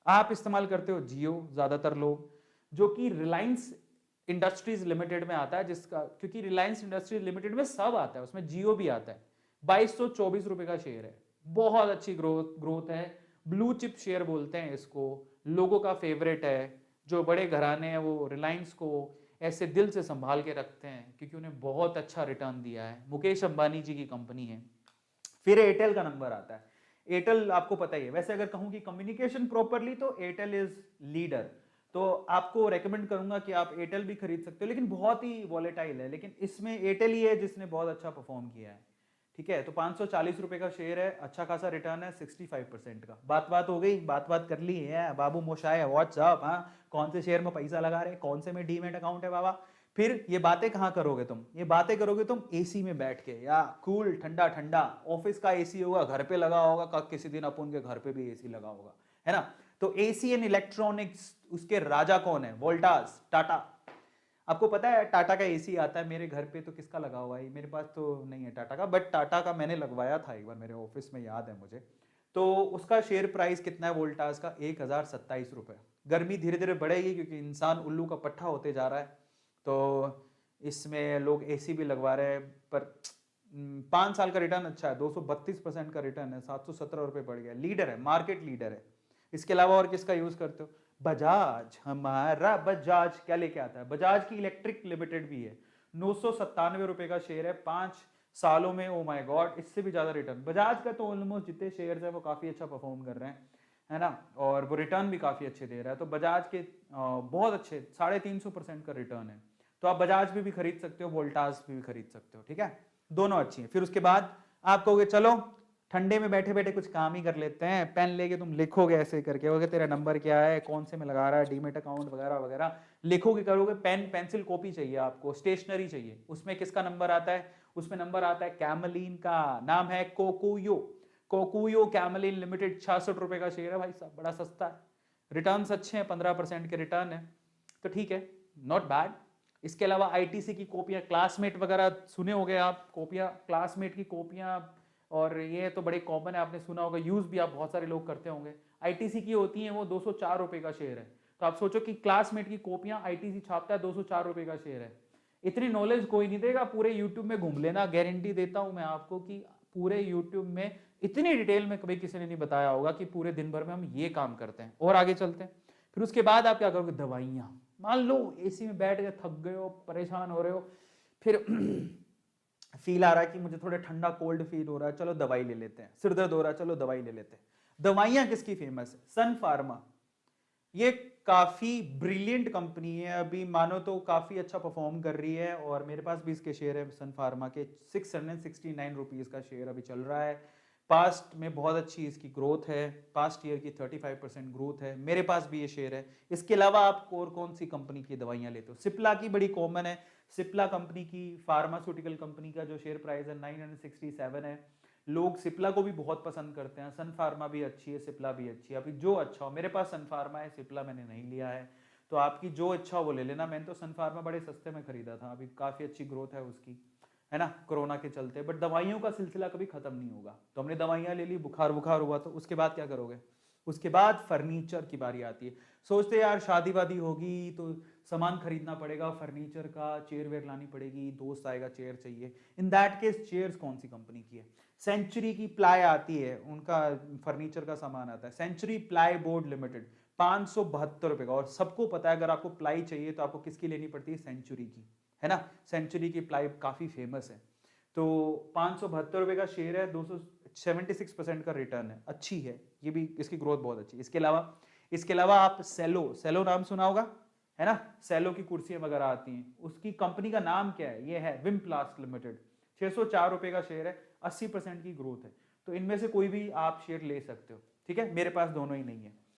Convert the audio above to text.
आप इस्तेमाल करते हो जियो ज्यादातर लोग, जो कि रिलायंस इंडस्ट्रीज लिमिटेड में आता है, जिसका क्योंकि रिलायंस इंडस्ट्रीज लिमिटेड में सब आता है, उसमें जियो भी आता है। 2224 रुपए का शेयर है, बहुत अच्छी ग्रोथ है। ब्लू चिप शेयर बोलते हैं इसको, लोगों का फेवरेट है। जो बड़े घराने हैं वो रिलायंस को ऐसे दिल से संभाल के रखते हैं क्योंकि उन्हें बहुत अच्छा रिटर्न दिया है, मुकेश अंबानी जी की कंपनी है। फिर एयरटेल का नंबर आता है। एयरटेल आपको पता ही है, वैसे अगर कहूं कि कम्युनिकेशन प्रॉपरली तो एयरटेल इज लीडर, तो आपको रेकमेंड करूंगा कि आप एयरटेल भी खरीद सकते हो, लेकिन बहुत ही वॉलेटाइल है। लेकिन इसमें एयरटेल ही है जिसने बहुत अच्छा परफॉर्म किया है। ठीक है, तो 540 रुपए का शेयर है, अच्छा खासा रिटर्न है 65% का। बात हो गई, बात कर ली है बाबू मोशाय, व्हाट्सअप, हाँ कौन से शेयर में पैसा लगा रहे, कौन से में डीमेट अकाउंट है बाबा। फिर ये बातें कहाँ करोगे तुम, ये बातें करोगे तुम एसी में बैठ के, या कूल ठंडा ठंडा ऑफिस का एसी होगा, घर पे लगा होगा, किसी दिन अपन के घर पे भी एसी लगा होगा, है ना। तो एसी एंड इलेक्ट्रॉनिक्स, उसके राजा कौन है, वोल्टास, टाटा। आपको पता है टाटा का एसी आता है मेरे घर पे, तो किसका लगा हुआ है, मेरे पास तो नहीं है टाटा का, बट टाटा का मैंने लगवाया था एक बार मेरे ऑफिस में, याद है मुझे। तो उसका शेयर प्राइस कितना है वोल्टास का, 1027 रुपए। गर्मी धीरे धीरे बढ़ेगी क्योंकि इंसान उल्लू का पट्टा होते जा रहा है, तो इसमें लोग एसी भी लगवा रहे हैं। पर 5 साल का रिटर्न अच्छा है, 232% का रिटर्न है, 717 रुपए बढ़ गया, लीडर है, मार्केट लीडर है। इसके अलावा और किसका यूज करते हो, बजाज, हमारा बजाज क्या लेके आता है, बजाज की इलेक्ट्रिक लिमिटेड भी है, 997 रुपए का शेयर है, 5 सालों में, ओ माय गॉड, इससे भी ज्यादा रिटर्न। बजाज का तो ऑलमोस्ट जितने शेयर है वो काफी अच्छा परफॉर्म कर रहे हैं, है ना, और वो रिटर्न भी काफी अच्छे दे रहा है। तो बजाज के बहुत अच्छे 350% का रिटर्न है, तो आप बजाज भी खरीद सकते हो, वोल्टास भी खरीद सकते हो, ठीक है, दोनों अच्छी है। फिर उसके बाद आप कहोगे चलो ठंडे में बैठे बैठे कुछ काम ही कर लेते हैं, पेन लेके तुम लिखोगे ऐसे करके, होगे तेरा नंबर क्या है, कौन से में लगा रहा है, डीमेट अकाउंट वगैरह वगैरह लिखोगे, करोगे, पेन पेंसिल कॉपी चाहिए आपको, स्टेशनरी चाहिए, उसमें किसका नंबर आता है, उसमें नंबर आता है कैमलीन का, नाम है कोकुयो, कोकुयो कैमलीन लिमिटेड, 66 रुपए का शेयर है भाई साहब, बड़ा सस्ता है, रिटर्न अच्छे हैं, 15% के रिटर्न है, तो ठीक है, नॉट बैड। इसके अलावा आईटीसी की कॉपियां, क्लासमेट वगैरह सुने होंगे आप, कॉपियां, क्लासमेट की कॉपियां, और ये तो बड़े कॉमन है, आपने सुना होगा, यूज भी आप बहुत सारे लोग करते होंगे। आईटीसी की होती हैं वो, 204 रुपए का शेयर है। तो आप सोचो कि क्लासमेट की कॉपियां आईटीसी छापता है, 204 रुपए का शेयर है। इतनी नॉलेज कोई नहीं देगा, पूरे यूट्यूब में घूम लेना, गारंटी देता हूं मैं आपको कि पूरे यूट्यूब में इतनी डिटेल में कभी किसी ने नहीं बताया होगा कि पूरे दिन भर में हम ये काम करते हैं। और आगे चलते हैं, फिर उसके बाद आप क्या करोगे, दवाइयां। मान लो एसी में बैठ के थक गए हो, परेशान हो रहे हो, फिर फील आ रहा है कि मुझे थोड़ा ठंडा कोल्ड फील हो रहा है, चलो दवाई ले लेते हैं, सिर दर्द हो रहा है, चलो दवाई ले लेते हैं। दवाइयां किसकी फेमस है, सन फार्मा। ये काफी ब्रिलियंट कंपनी है, अभी मानो तो काफी अच्छा परफॉर्म कर रही है, और मेरे पास भी इसके शेयर है सन फार्मा के, 669 रुपीज का शेयर अभी चल रहा है। पास्ट में बहुत अच्छी इसकी ग्रोथ है, पास्ट ईयर की 35% ग्रोथ है, मेरे पास भी ये शेयर है। इसके अलावा आप और कौन सी कंपनी की दवाइयां लेते हो, सिप्ला की बड़ी कॉमन है, सिप्ला कंपनी की, फार्मास्यूटिकल कंपनी का जो शेयर प्राइस है 967 है, लोग सिप्ला को भी बहुत पसंद करते हैं। सन फार्मा भी अच्छी है, सिप्ला भी अच्छी है, अभी जो अच्छा हो, मेरे पास सन फार्मा है, सिप्ला मैंने नहीं लिया है, तो आपकी जो इच्छा हो वो ले लेना। मैंने तो सन फार्मा बड़े सस्ते में खरीदा था, अभी काफी अच्छी ग्रोथ है उसकी, है ना, कोरोना के चलते। बट दवाइयों का सिलसिला कभी खत्म नहीं होगा, तो हमने दवाइयां ले ली, बुखार बुखार हुआ, तो उसके बाद क्या करोगे, उसके बाद फर्नीचर की बारी आती है। सोचते यार शादी वादी होगी तो सामान खरीदना पड़ेगा, फर्नीचर का, चेयर वेयर लानी पड़ेगी, दोस्त आएगा चेयर चाहिए। इन दैट केस चेयर्स कौन सी कंपनी की है, सेंचुरी की प्लाई आती है, उनका फर्नीचर का सामान आता है, सेंचुरी प्लाई बोर्ड लिमिटेड, 572 रुपए का। और सबको पता है अगर आपको प्लाई चाहिए तो आपको किसकी लेनी पड़ती है, सेंचुरी की, है ना, सेंचुरी की प्लाई काफी फेमस है। तो 572 रुपए का शेयर है, 276% का रिटर्न है, अच्छी है ये भी, इसकी ग्रोथ बहुत अच्छी है। इसके अलावा आप सेलो, सेलो नाम सुना होगा, है ना, सेलो की कुर्सियां वगैरह आती हैं, उसकी कंपनी का नाम क्या है, ये है विमप्लास्ट लिमिटेड, 604 रुपए का शेयर है, 80% की ग्रोथ है। तो इनमें से कोई भी आप शेयर ले सकते हो, ठीक है, मेरे पास दोनों ही नहीं है।